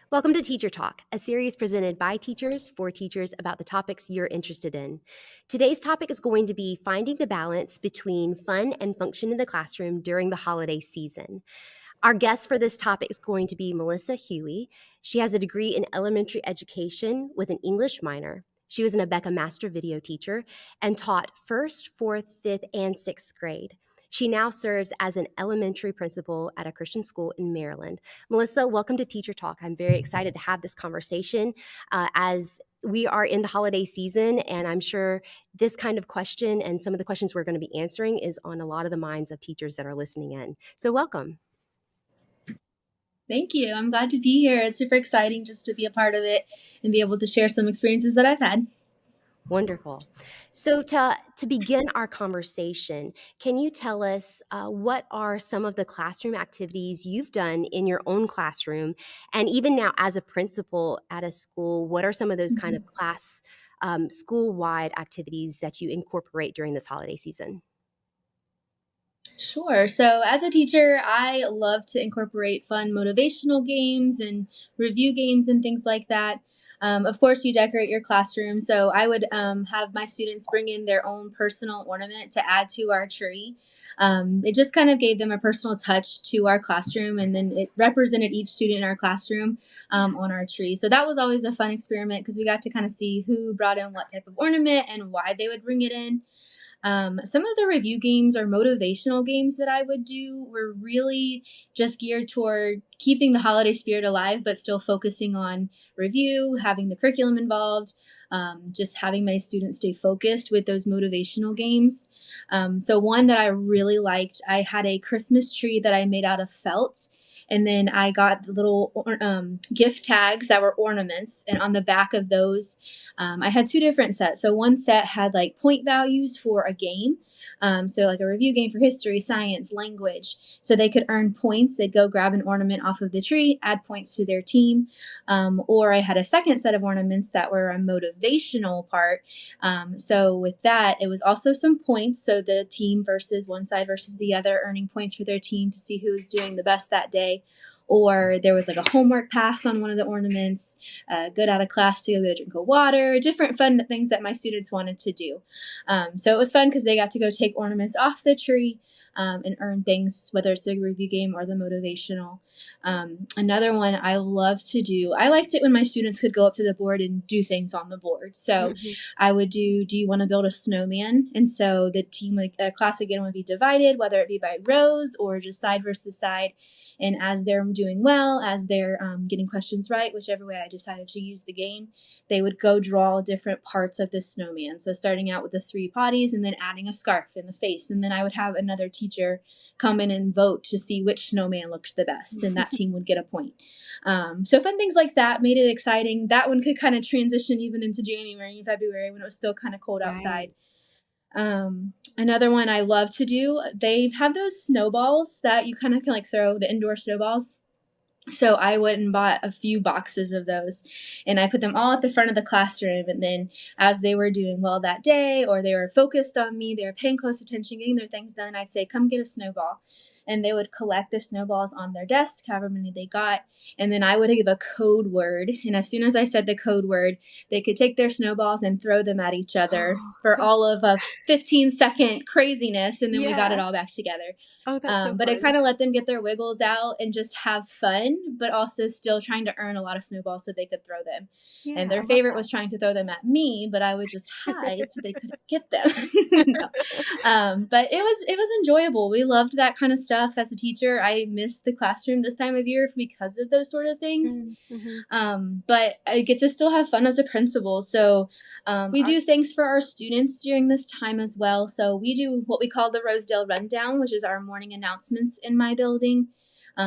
Welcome to Teacher Talk, a series presented by teachers for teachers about the topics you're interested in. Today's topic is going to be finding the balance between fun and function in the classroom during the holiday season. Our guest for this topic is going to be Melissa Hughey. She has a degree in elementary education with an English minor. She was an Abeka master video teacher and taught 1st, 4th, 5th, and 6th grade. She now serves as an elementary principal at a Christian school in Maryland. Melissa, welcome to Teacher Talk. I'm very excited to have this conversation as we are in the holiday season, and I'm sure this kind of question and some of the questions we're going to be answering is on a lot of the minds of teachers that are listening in. So welcome. Thank you. I'm glad to be here. It's super exciting just to be a part of it and be able to share some experiences that I've had. Wonderful. So to begin our conversation, can you tell us what are some of the classroom activities you've done in your own classroom? And even now as a principal at a school, what are some of those kind of class school-wide activities that you incorporate during this holiday season? Sure. So as a teacher, I love to incorporate fun motivational games and review games and things like that. Of course, you decorate your classroom. So I would have my students bring in their own personal ornament to add to our tree. It just kind of gave them a personal touch to our classroom, and then it represented each student in our classroom on our tree. So that was always a fun experiment because we got to kind of see who brought in what type of ornament and why they would bring it in. Some of the review games or motivational games that I would do were really just geared toward keeping the holiday spirit alive, but still focusing on review, having the curriculum involved, just having my students stay focused with those motivational games. So one that I really liked, I had a Christmas tree that I made out of felt. And then I got the little gift tags that were ornaments. And on the back of those, I had two different sets. So one set had like point values for a game. So like a review game for history, science, language. So they could earn points. They'd go grab an ornament off of the tree, add points to their team. Or I had a second set of ornaments that were a motivational part. So with that, it was also some points. So the team versus one side versus the other, earning points for their team to see who was doing the best that day. Or there was like a homework pass on one of the ornaments, good out of class to go get a drink of water, different fun things that my students wanted to do. So it was fun because they got to go take ornaments off the tree and earn things, whether it's a review game or the motivational. Another one I love to do, I liked it when my students could go up to the board and do things on the board. So I would do you want to build a snowman? And so the team, class again, would be divided, whether it be by rows or just side versus side. And as they're doing well, as they're getting questions right, whichever way I decided to use the game, they would go draw different parts of the snowman. So starting out with the 3 potties and then adding a scarf in the face. And then I would have another teacher come in and vote to see which snowman looked the best. And that team would get a point. So fun things like that made it exciting. That one could kind of transition even into January and February when it was still kind of cold outside. Another one I love to do, they have those snowballs that you kind of can like throw, the indoor snowballs. So I went and bought a few boxes of those and I put them all at the front of the classroom. And then as they were doing well that day or they were focused on me, they were paying close attention, getting their things done, I'd say, come get a snowball. And they would collect the snowballs on their desk, however many they got. And then I would give a code word. And as soon as I said the code word, they could take their snowballs and throw them at each other for all of a 15-second craziness. And then we got it all back together. Oh, that's so but fun. it kind of let them get their wiggles out and just have fun, but also still trying to earn a lot of snowballs so they could throw them. Yeah, and their favorite was trying to throw them at me, but I would just hide so they couldn't get them. No. But it was enjoyable. We loved that kind of stuff as a teacher. I missed the classroom this time of year because of those sort of things. But I get to still have fun as a principal. So we do things for our students during this time as well. So we do what we call the Rosedale Rundown, which is our morning announcements in my building.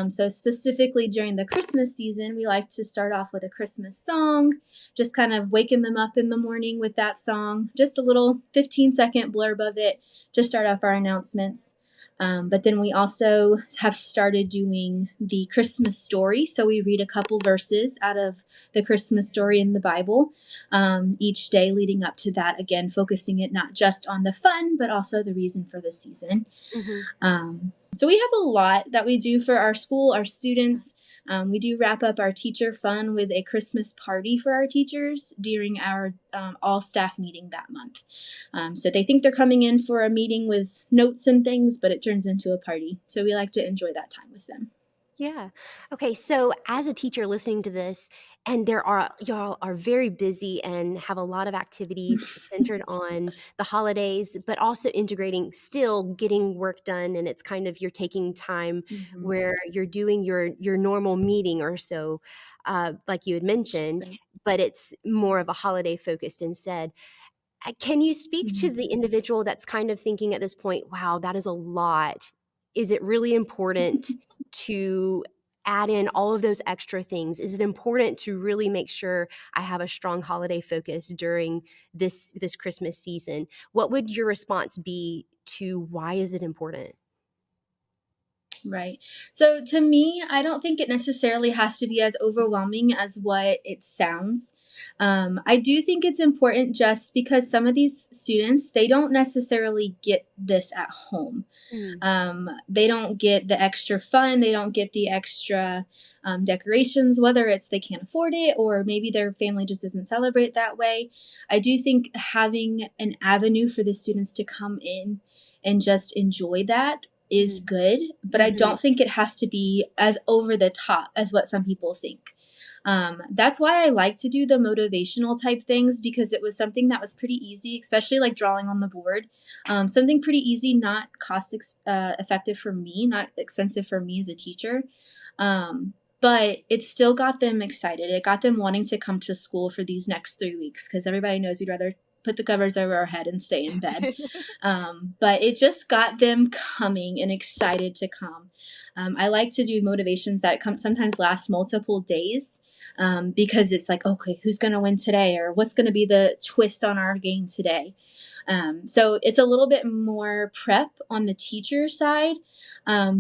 So specifically during the Christmas season, we like to start off with a Christmas song, just kind of waking them up in the morning with that song, just a little 15-second blurb of it to start off our announcements. But then we also have started doing the Christmas story. So we read a couple verses out of the Christmas story in the Bible each day leading up to that. Again, focusing it not just on the fun, but also the reason for the season. So we have a lot that we do for our school, our students. We do wrap up our teacher fun with a Christmas party for our teachers during our all staff meeting that month. So they think they're coming in for a meeting with notes and things, but it turns into a party. So we like to enjoy that time with them. Yeah. Okay, so as a teacher listening to this, and there are y'all are very busy and have a lot of activities centered on the holidays, but also integrating still getting work done, and it's kind of you're taking time Mhm. where you're doing your normal meeting or so, like you had mentioned, Right. but it's more of a holiday focused instead. Can you speak to Mhm. the individual that's kind of thinking at this point, wow, that is a lot? Is it really important to add in all of those extra things? Is it important to really make sure I have a strong holiday focus during this Christmas season? What would your response be to why is it important? Right. So to me, I don't think it necessarily has to be as overwhelming as what it sounds. I do think it's important just because some of these students, they don't necessarily get this at home. Mm, They don't get the extra fun, they don't get the extra decorations, whether it's they can't afford it or maybe their family just doesn't celebrate that way. I do think having an avenue for the students to come in and just enjoy that is mm, good, but I mhm, don't think it has to be as over the top as what some people think. That's why I like to do the motivational type things because it was something that was pretty easy, especially like drawing on the board. Something pretty easy, not effective for me, not expensive for me as a teacher. But it still got them excited. It got them wanting to come to school for these next 3 weeks because everybody knows we'd rather put the covers over our head and stay in bed. But it just got them coming and excited to come. I like to do motivations that come sometimes last multiple days because it's like, okay, who's going to win today? Or what's going to be the twist on our game today? So it's a little bit more prep on the teacher side,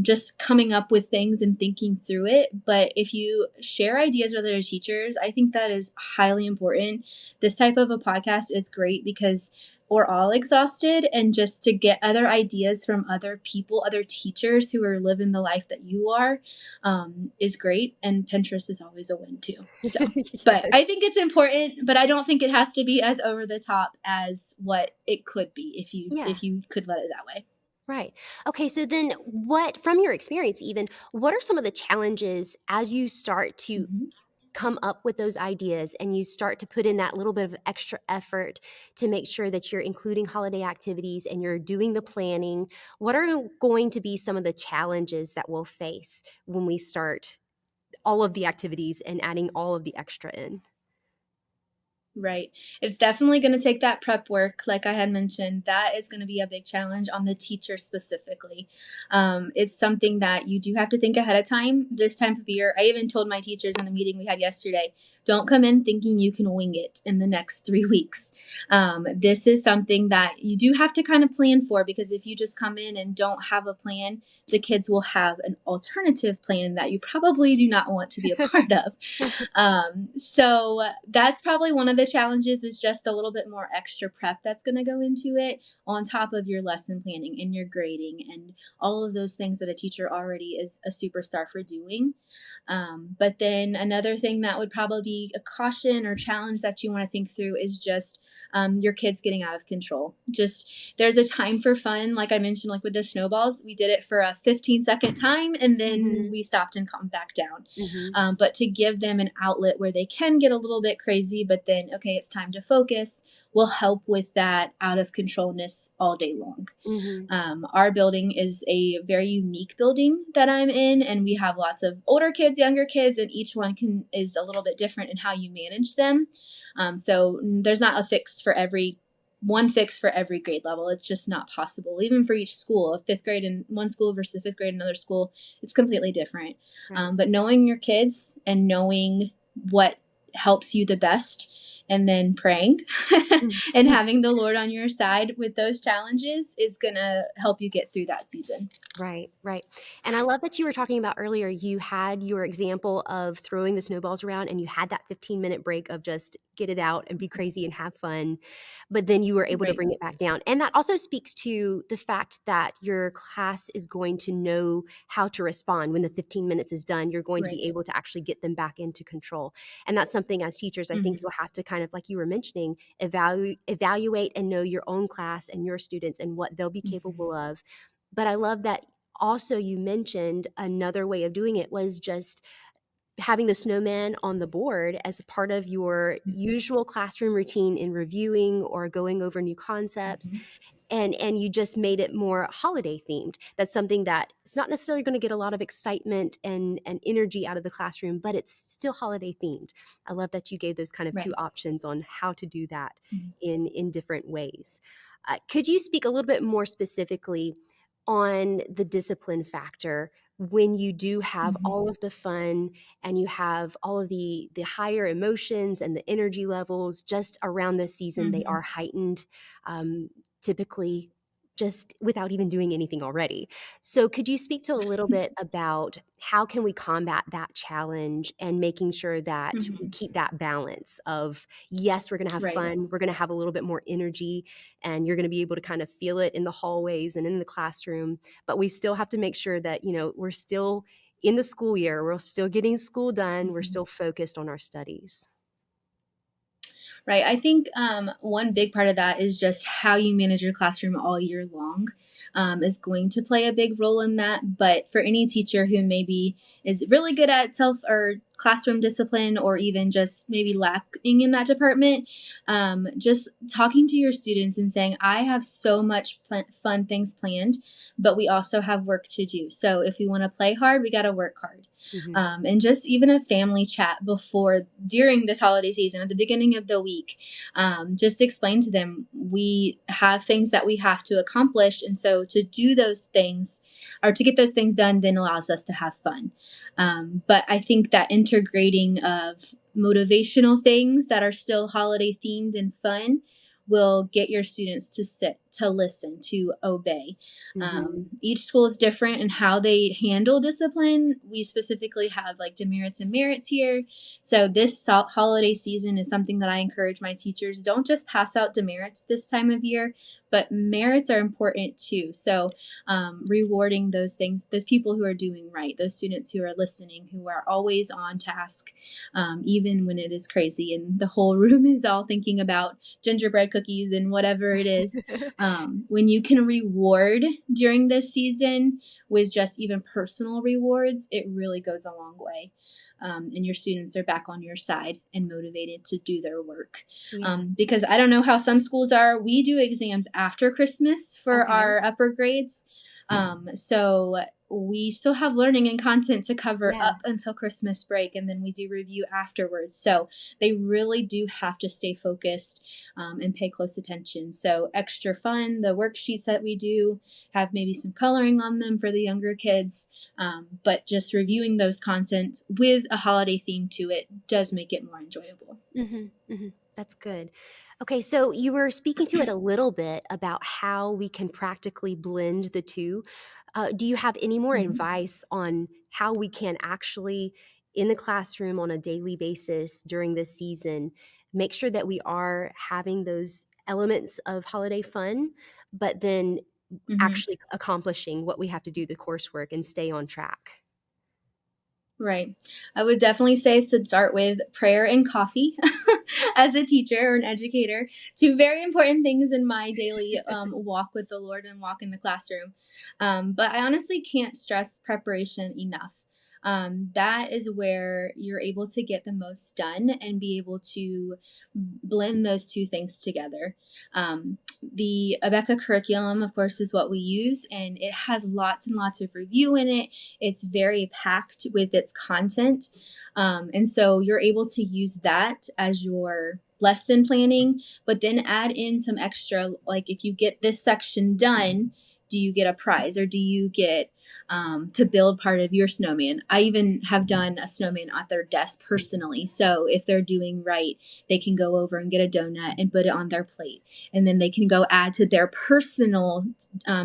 just coming up with things and thinking through it. But if you share ideas with other teachers, I think that is highly important. This type of a podcast is great because we're all exhausted, and just to get other ideas from other people, other teachers who are living the life that you are, is great. And Pinterest is always a win too. So but yes. I think it's important, but I don't think it has to be as over the top as what it could be Yeah. if you could let it that way. Right. Okay, so then what from your experience even, what are some of the challenges as you start to Mhm. come up with those ideas and you start to put in that little bit of extra effort to make sure that you're including holiday activities and you're doing the planning? What are going to be some of the challenges that we'll face when we start all of the activities and adding all of the extra in? Right. It's definitely going to take that prep work. Like I had mentioned, that is going to be a big challenge on the teacher specifically. It's something that you do have to think ahead of time this time of year. I even told my teachers in the meeting we had yesterday, don't come in thinking you can wing it in the next 3 weeks. This is something that you do have to kind of plan for because if you just come in and don't have a plan, the kids will have an alternative plan that you probably do not want to be a part of. So that's probably one of the challenges is just a little bit more extra prep that's going to go into it on top of your lesson planning and your grading and all of those things that a teacher already is a superstar for doing. But then another thing that would probably be a caution or challenge that you want to think through is just your kids getting out of control. Just there's a time for fun, like I mentioned, like with the snowballs, we did it for a 15-second time and then Mhm, we stopped and calmed back down. mhm, But to give them an outlet where they can get a little bit crazy, but then, okay, it's time to focus, will help with that out of controlness all day long. mhm, Our building is a very unique building that I'm in, and we have lots of older kids, younger kids, and each one is a little bit different in how you manage them. So there's not a fix for every one fix for every grade level. It's just not possible. Even for each school, a fifth grade in one school versus fifth grade in another school, it's completely different. right. But knowing your kids and knowing what helps you the best, and then praying and having the Lord on your side with those challenges is going to help you get through that season. Right, right. And I love that you were talking about earlier, you had your example of throwing the snowballs around and you had that 15-minute break of just get it out and be crazy and have fun, but then you were able to Right. bring it back down. And that also speaks to the fact that your class is going to know how to respond when the 15 minutes is done. You're going to be Right. able to actually get them back into control. And that's something as teachers, I think Mhm. you'll have to kind of, like you were mentioning, evaluate and know your own class and your students and what they'll be Mhm. capable of. But I love that also you mentioned another way of doing it was just having the snowman on the board as a part of your usual classroom routine in reviewing or going over new concepts, Mhm. and you just made it more holiday themed. That's something that it's not necessarily going to get a lot of excitement and energy out of the classroom, but it's still holiday themed. I love that you gave those kind of two Right. options on how to do that Mhm. in different ways. Could you speak a little bit more specifically on the discipline factor when you do have Mhm. all of the fun and you have all of the higher emotions and the energy levels just around this season? They are Mhm. heightened, um, typically just without even doing anything already. So could you speak to a little bit about how can we combat that challenge and making sure that we Mhm. keep that balance of, yes, we're going to have Right. fun, we're going to have a little bit more energy, and you're going to be able to kind of feel it in the hallways and in the classroom, but we still have to make sure that, we're still in the school year, we're still getting school done, we're Mhm. still focused on our studies. Right. I think one big part of that is just how you manage your classroom all year long is going to play a big role in that. But for any teacher who maybe is really good at self or classroom discipline or even just maybe lacking in that department, just talking to your students and saying, I have so much fun things planned, but we also have work to do. So if we want to play hard, we got to work hard. Mhm. And just even a family chat during this holiday season at the beginning of the week, just explain to them we have things that we have to accomplish, and so to do those things or to get those things done then allows us to have fun. But I think that integrating of motivational things that are still holiday themed and fun will get your students to sit, to listen, to obey. Mhm. Each school is different in how they handle discipline. We specifically have like demerits and merits here. So this holiday season is something that I encourage my teachers, don't just pass out demerits this time of year, but merits are important too. So rewarding those things, those people who are doing right, those students who are listening, who are always on task, even when it is crazy and the whole room is all thinking about gingerbread cookies and whatever it is. When you can reward during this season with just even personal rewards, it really goes a long way. And your students are back on your side and motivated to do their work. Yeah. Because I don't know how some schools are. We do exams after Christmas for Okay. our upper grades. So we still have learning and content to cover Yeah. up until Christmas break, and then we do review afterwards. So they really do have to stay focused and pay close attention. So extra fun, the worksheets that we do have maybe some coloring on them for the younger kids, but just reviewing those content with a holiday theme to it does make it more enjoyable. Mhm, mhm. That's good. Okay, so you were speaking to it a little bit about how we can practically blend the two. Do you have any more Mhm. advice on how we can actually, in the classroom on a daily basis during this season, make sure that we are having those elements of holiday fun, but then Mhm. actually accomplishing what we have to do, the coursework, and stay on track? Right. I would definitely say to start with prayer and coffee as a teacher or an educator. Two very important things in my daily walk with the Lord and walk in the classroom. But I honestly can't stress preparation enough. That is where you're able to get the most done and be able to blend those two things together. The Abeka curriculum, of course, is what we use, and it has lots and lots of review in it. It's very packed with its content. And so you're able to use that as your lesson planning, but then add in some extra, like if you get this section done, do you get a prize or do you get to build part of your snowman. I even have done a snowman at their desk personally. So if they're doing right, they can go over and get a donut and put it on their plate. And then they can go add to their personal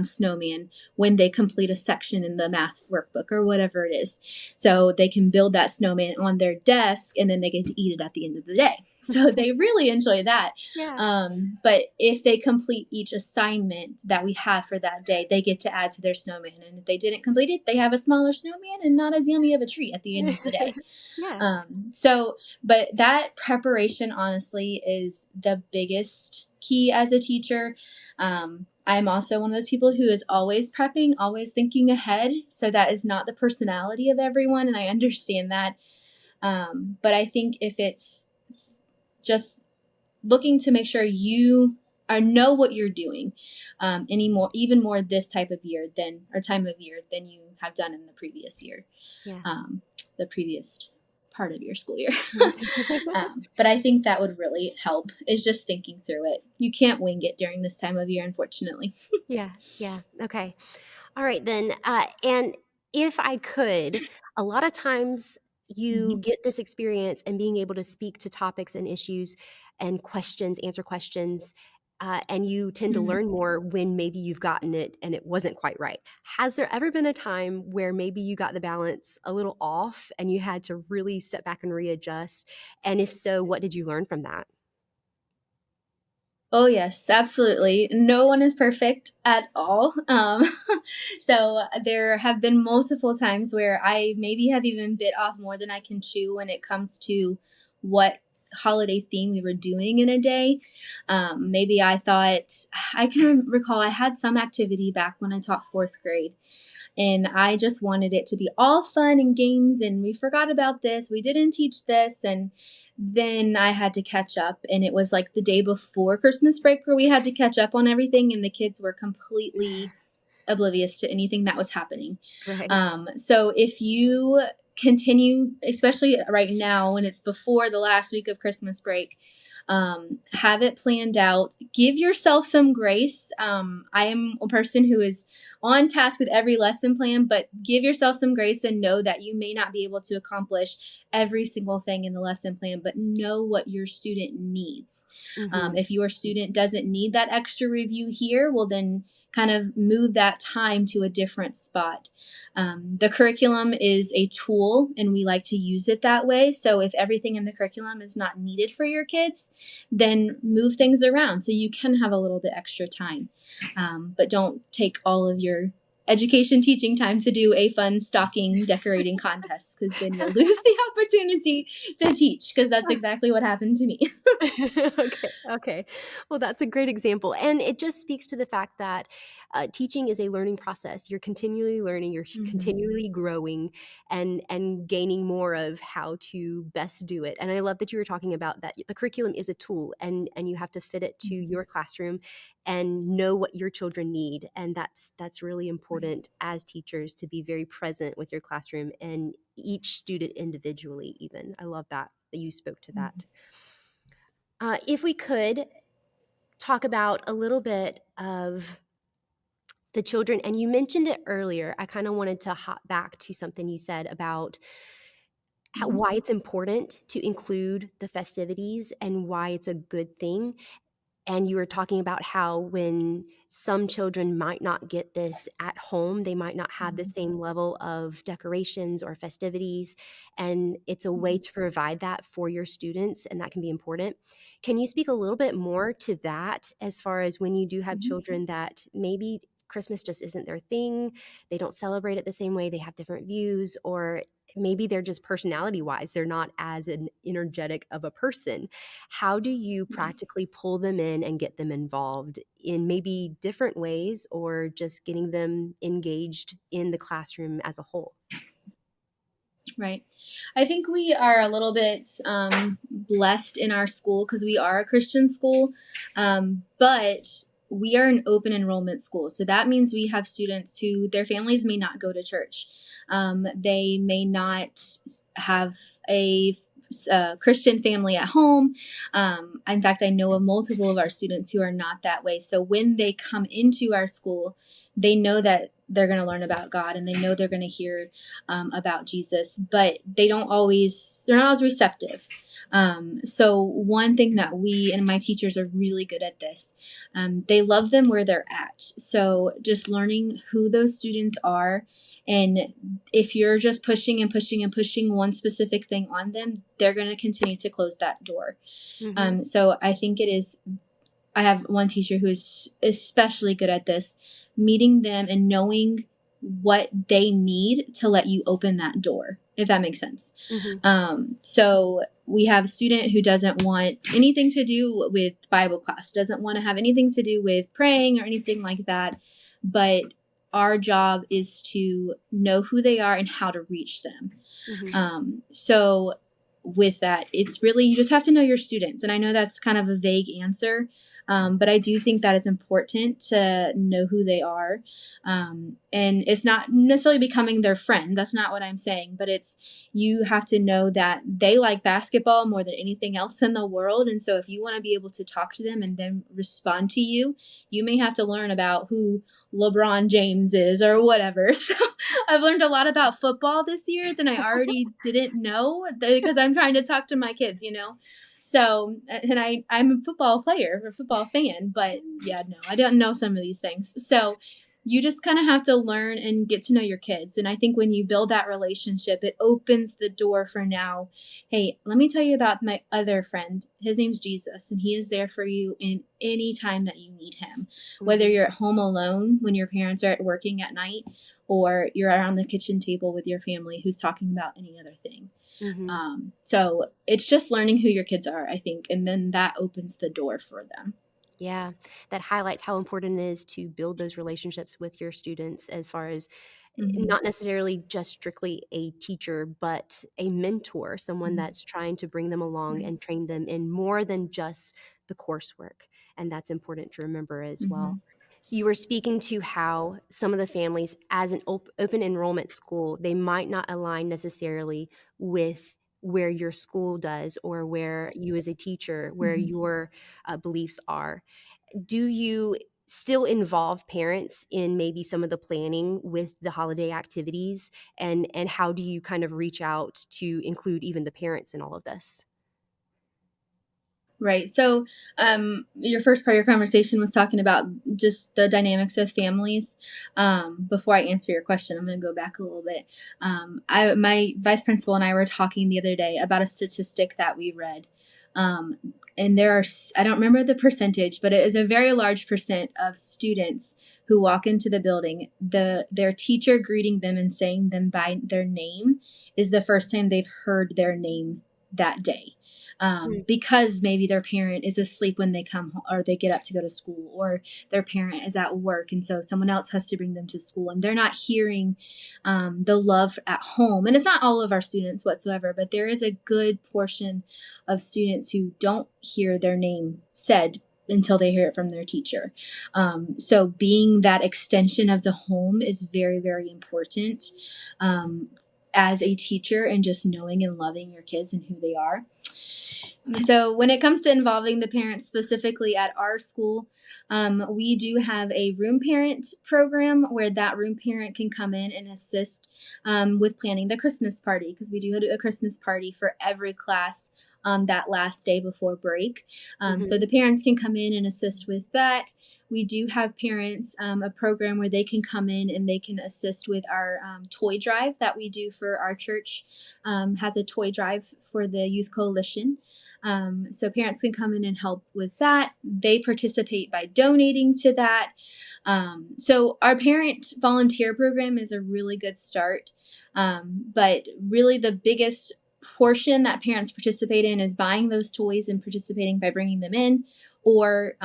snowman when they complete a section in the math workbook or whatever it is. So they can build that snowman on their desk and then they get to eat it at the end of the day. So they really enjoy that. Yeah. But if they complete each assignment that we have for that day, they get to add to their snowman. And if they didn't complete it, they have a smaller snowman and not as yummy of a treat at the end of the day. Yeah. But that preparation, honestly, is the biggest key as a teacher. I'm also one of those people who is always prepping, always thinking ahead. So that is not the personality of everyone. And I understand that. But I think if it's just looking to make sure you know what you're doing even more this type of year time of year than you have done in the previous year, Yeah. the previous part of your school year. But I think that would really help, is just thinking through it. You can't wing it during this time of year, unfortunately. Yeah. Yeah. Okay. All right, then. And if I could, a lot of times you Mhm. get this experience and being able to speak to topics and issues and questions, answer questions, and you tend to Mhm. learn more when maybe you've gotten it and it wasn't quite right. Has there ever been a time where maybe you got the balance a little off and you had to really step back and readjust? And if so, what did you learn from that? Oh, yes, absolutely. No one is perfect at all. So there have been multiple times where I maybe have even bit off more than I can chew when it comes to what holiday theme we were doing in a day. Maybe I can recall I had some activity back when I taught fourth grade, and I just wanted it to be all fun and games, and we forgot about this, we didn't teach this, and then I had to catch up, and it was like the day before Christmas break where we had to catch up on everything, and the kids were completely oblivious to anything that was happening. Right. So if you continue, especially right now when it's before the last week of Christmas break, have it planned out. Give yourself some grace. I am a person who is on task with every lesson plan, but give yourself some grace and know that you may not be able to accomplish every single thing in the lesson plan, but know what your student needs. Hmm. If your student doesn't need that extra review here, well, then kind of move that time to a different spot. The curriculum is a tool and we like to use it that way. So if everything in the curriculum is not needed for your kids, then move things around so you can have a little bit extra time. But don't take all of your education teaching time to do a fun stocking decorating contest, because then you'll lose the opportunity to teach, because that's exactly what happened to me. Okay, okay. Well, that's a great example. And it just speaks to the fact that teaching is a learning process. You're continually learning, you're Mhm. continually growing and gaining more of how to best do it. And I love that you were talking about that the curriculum is a tool and you have to fit it to Mhm. your classroom and know what your children need. And that's really Right. important as teachers to be very present with your classroom and each student individually even. I love that you spoke to Mhm. that. If we could talk about a little bit of the children, and you mentioned it earlier, I kind of wanted to hop back to something you said about Mhm. why it's important to include the festivities and why it's a good thing. And you were talking about how when some children might not get this at home, they might not have the Mhm. same level of decorations or festivities. And it's a way Mhm. to provide that for your students, and that can be important. Can you speak a little bit more to that as far as when you do have Mhm. children that maybe Christmas just isn't their thing, they don't celebrate it the same way, they have different views, or maybe they're just personality wise, they're not as an energetic of a person. How do you Right. practically pull them in and get them involved in maybe different ways or just getting them engaged in the classroom as a whole? Right. I think we are a little bit blessed in our school because we are a Christian school, but we are an open enrollment school. So that means we have students who their families may not go to church. They may not have a Christian family at home. In fact, I know of multiple of our students who are not that way. So when they come into our school, they know that they're going to learn about God, and they know they're going to hear about Jesus, but they're not always receptive. So one thing that we and my teachers are really good at this, they love them where they're at. So just learning who those students are, and if you're just pushing and pushing and pushing one specific thing on them, they're going to continue to close that door. Mm-hmm. So I think it is, I have one teacher who is especially good at this, meeting them and knowing what they need to let you open that door, if that makes sense. Mm-hmm. So we have a student who doesn't want anything to do with Bible class, doesn't want to have anything to do with praying or anything like that. But our job is to know who they are and how to reach them. Mm-hmm. So with that, it's really, you just have to know your students. And I know that's kind of a vague answer, but I do think that it's important to know who they are. And it's not necessarily becoming their friend. That's not what I'm saying, but it's, you have to know that they like basketball more than anything else in the world. And so if you want to be able to talk to them and then respond to you, you may have to learn about who LeBron James is or whatever. So I've learned a lot about football this year than I already didn't know, because I'm trying to talk to my kids, you know? So, and I'm a football player, or a football fan, but yeah, no, I don't know some of these things. So you just kind of have to learn and get to know your kids. And I think when you build that relationship, it opens the door for now. Hey, let me tell you about my other friend. His name's Jesus, and he is there for you in any time that you need him. Whether Mm-hmm. you're at home alone when your parents are working at night, or you're around the kitchen table with your family who's talking about any other thing. Mm-hmm. So it's just learning who your kids are, I think, and then that opens the door for them. Yeah, that highlights how important it is to build those relationships with your students, as far as Mm-hmm. not necessarily just strictly a teacher, but a mentor, someone Mm-hmm. that's trying to bring them along Right. and train them in more than just the coursework. And that's important to remember as Mm-hmm. well. So you were speaking to how some of the families, as an open enrollment school, they might not align necessarily with where your school does, or where you as a teacher, where Mm-hmm. your beliefs are. Do you still involve parents in maybe some of the planning with the holiday activities, and how do you kind of reach out to include even the parents in all of this? Right. So, your first part of your conversation was talking about just the dynamics of families. Before I answer your question, I'm going to go back a little bit. My vice principal and I were talking the other day about a statistic that we read. Um, and there are, I don't remember the percentage, but it is a very large percent of students who walk into the building, their teacher greeting them and saying them by their name is the first time they've heard their name that day, Mm. because maybe their parent is asleep when they come home, or they get up to go to school, or their parent is at work, and so someone else has to bring them to school, and they're not hearing the love at home. And it's not all of our students whatsoever, but there is a good portion of students who don't hear their name said until they hear it from their teacher. So being that extension of the home is very, very important, um, as a teacher, and just knowing and loving your kids and who they are. So when it comes to involving the parents specifically at our school, we do have a room parent program where that room parent can come in and assist with planning the Christmas party, because we do a Christmas party for every class that last day before break. So Mhm. the parents can come in and assist with that. We do have parents, a program where they can come in and they can assist with our toy drive that we do for our church. Has a toy drive for the Youth Coalition. So parents can come in and help with that. They participate by donating to that. So our parent volunteer program is a really good start. But really the biggest portion that parents participate in is buying those toys and participating by bringing them in, or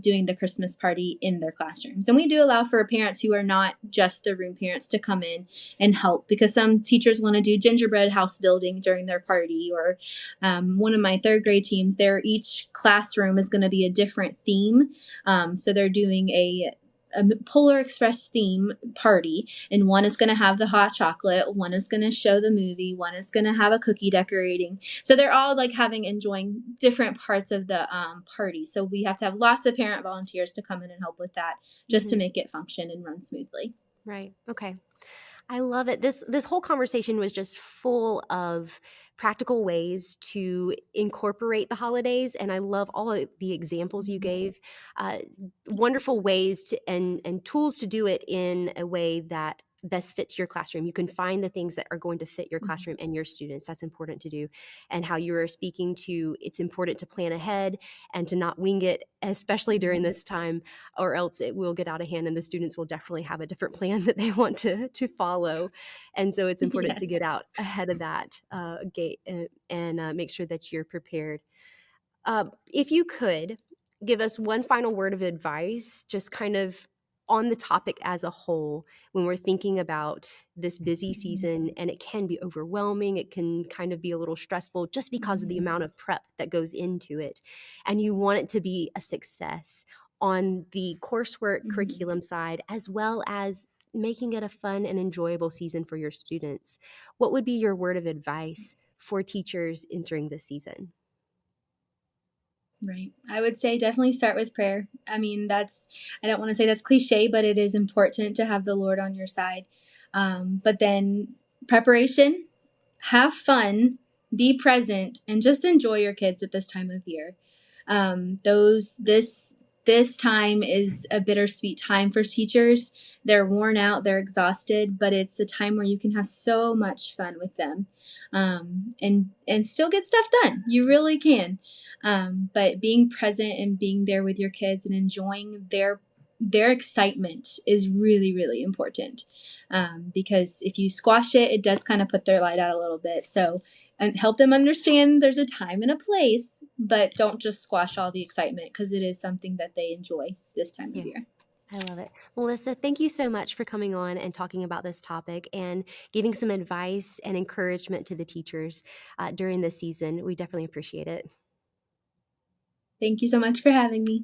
doing the Christmas party in their classrooms. And we do allow for parents who are not just the room parents to come in and help, because some teachers want to do gingerbread house building during their party, or one of my third grade teams, each classroom is going to be a different theme. So they're doing a Polar Express theme party, and one is going to have the hot chocolate, one is going to show the movie, one is going to have a cookie decorating. So they're all like enjoying different parts of the party. So we have to have lots of parent volunteers to come in and help with that, just to Mhm. make it function and run smoothly. Right. Okay. I love it. This whole conversation was just full of practical ways to incorporate the holidays, and I love all of the examples you Mhm. gave. Uh, Wonderful ways to and tools to do it in a way that best fits your classroom. You can find the things that are going to fit your Mhm. classroom and your students. That's important to do. And how you were speaking to, it's important to plan ahead and to not wing it, especially during Mhm. this time, or else it will get out of hand and the students will definitely have a different plan that they want to follow. And so it's important to Yes. get out ahead of that gate and make sure that you're prepared. If you could give us one final word of advice, just kind of on the topic as a whole, when we're thinking about this busy Mhm. season, and it can be overwhelming, it can kind of be a little stressful just because of the Mhm. amount of prep that goes into it, and you want it to be a success on the coursework Mhm. curriculum side, as well as making it a fun and enjoyable season for your students. What would be your word of advice for teachers entering this season? Right. I would say definitely start with prayer. I mean, I don't want to say that's cliche, but it is important to have the Lord on your side. But then preparation, have fun, be present, and just enjoy your kids at this time of year. This time is a bittersweet time for teachers. They're worn out, they're exhausted, but it's a time where you can have so much fun with them, and still get stuff done. You really can. But being present and being there with your kids and enjoying their excitement is really, really important, because if you squash it, it does kind of put their light out a little bit. So, and help them understand there's a time and a place, but don't just squash all the excitement, because it is something that they enjoy this time of Yeah. year. I love it. Melissa, thank you so much for coming on and talking about this topic and giving some advice and encouragement to the teachers during this season. We definitely appreciate it. Thank you so much for having me.